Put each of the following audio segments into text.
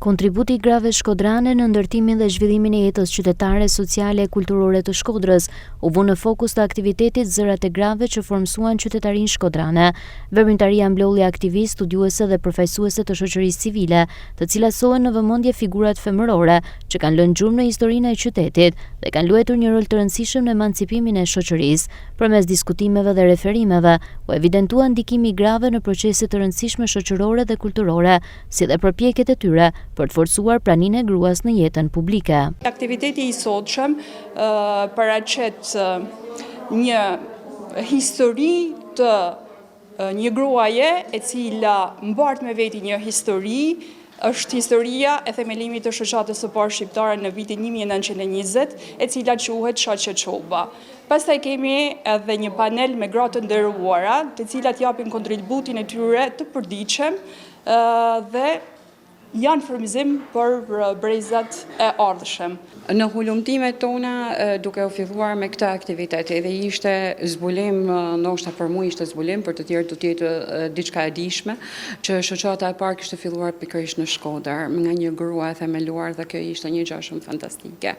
Kontributi i grave shkodrane në ndërtimin dhe zhvillimin e jetës qytetare, sociale e kulturore të Shkodrës u vë në fokus të aktivitetit Zërat e grave që formsuan qytetarinë shkodrane. Veprimtaria mblolli aktivistë, studiuese dhe përfaqësuese të shoqërisë civile, të cilat solën në vëmendje figurat femërore që kanë lënë gjurmë në historinë e qytetit dhe kanë luajtur një rol të rëndësishëm në emancipimin e shoqërisë. Përmes diskutimeve dhe referimeve, u evidentua ndikimi i grave në procese të rëndësishme shoqërore dhe kulturore, si dhe përpjekjet e tyre për të forcuar praninë e gruas në jetën publike. Aktiviteti i sotshëm paraqet një histori të një gruaje e cila mbart me veti një histori, është historia e themelimit të shoqatës së parë shqiptare në vitin 1920, e cila quhet Shaqe Çoba. Pastaj kemi edhe një panel me gra të nderuara, të cilat japin kontributin e tyre të përditshëm dhe janë frymëzim për brezat e ardhshëm. Në hulumtimet tona, duke u filluar me këtë aktivitet, edhe ishte zbulim, ndoshta për mua ishte zbulim, për të tjerë do të jetë diçka e dijshme, që shoqata e parë kishte filluar pikërisht në Shkodër, nga një grua e themeluar dhe kjo ishte një gjë shumë fantastike.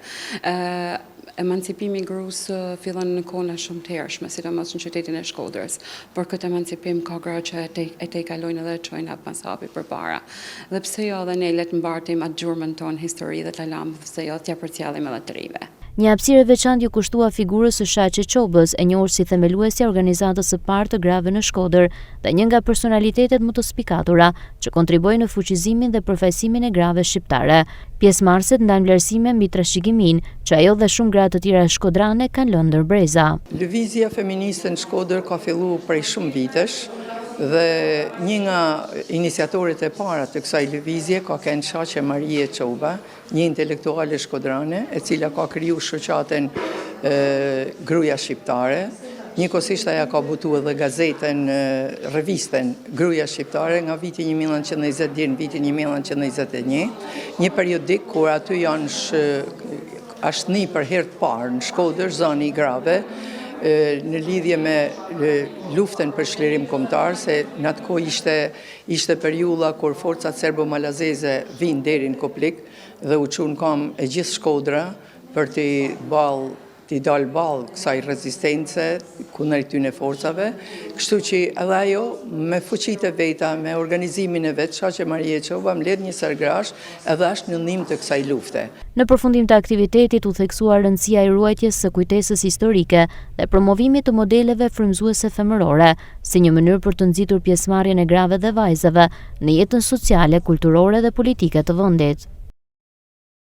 Emancipimi i gruas fillon në kohë shumë të hershme, sidomos në qytetin e Shkodrës. Por këtë emancipim ka gra që e tejkalojnë edhe çojnë pas hapi përpara. Dhe pse jo edhe ne le të mbartim atë gjurmën tonë histori dhe ta lëmë, pse jo t'ia përcjellim edhe të rive. Një hapësirë e veçantë ju kushtua figurës së Shaqe Çobës, e njohur si themeluesja e organizatës së parë të grave në Shkodër dhe një nga personalitetet më të spikatura që kontribuoi në fuqizimin dhe përfaqësimin e grave shqiptare. Pjesëmarrësit ndanë vlerësime mbi trashëgiminë që ajo dhe shumë gra të tjera shkodrane kanë lënë ndër breza. Lëvizja feministe në Shkodër ka filluar prej shumë vitesh dhe një nga iniciatorit e para të kësaj lëvizje ka qenë Shaqe Marie Çoba, një intelektuale shkodrane e cila ka kriju shoqatën Gruaja Shqiptare. Njëkohësisht ajo ka butuar edhe gazetën, revistën Gruaja Shqiptare nga viti 1920 deri në vitin 1921, një periodik kur aty janë ashtni për herë të parë në Shkodër zoni i grave, në lidhje me luftën për çlirim kombëtar, se në atë kohë ishte periudha kur forcat serbo-malazeze vinë deri në Koplik dhe u çun kam e gjithë Shkodra për t'i dalë ballë kësaj rezistence kundër këtyre forcave, kështu që edhe ajo me fuqitë e veta, me organizimin e vet, Shaqe Marie Çoba mbledh një sergrash edhe është në ndihmë të kësaj lufte. Në përfundim të aktivitetit u theksua rëndësia e ruajtjes së kujtesës historike dhe promovimit të modeleve frymëzuese femërore, si një mënyrë për të nxitur pjesëmarrjen e grave dhe vajzave në jetën sociale, kulturore dhe politike të vendit.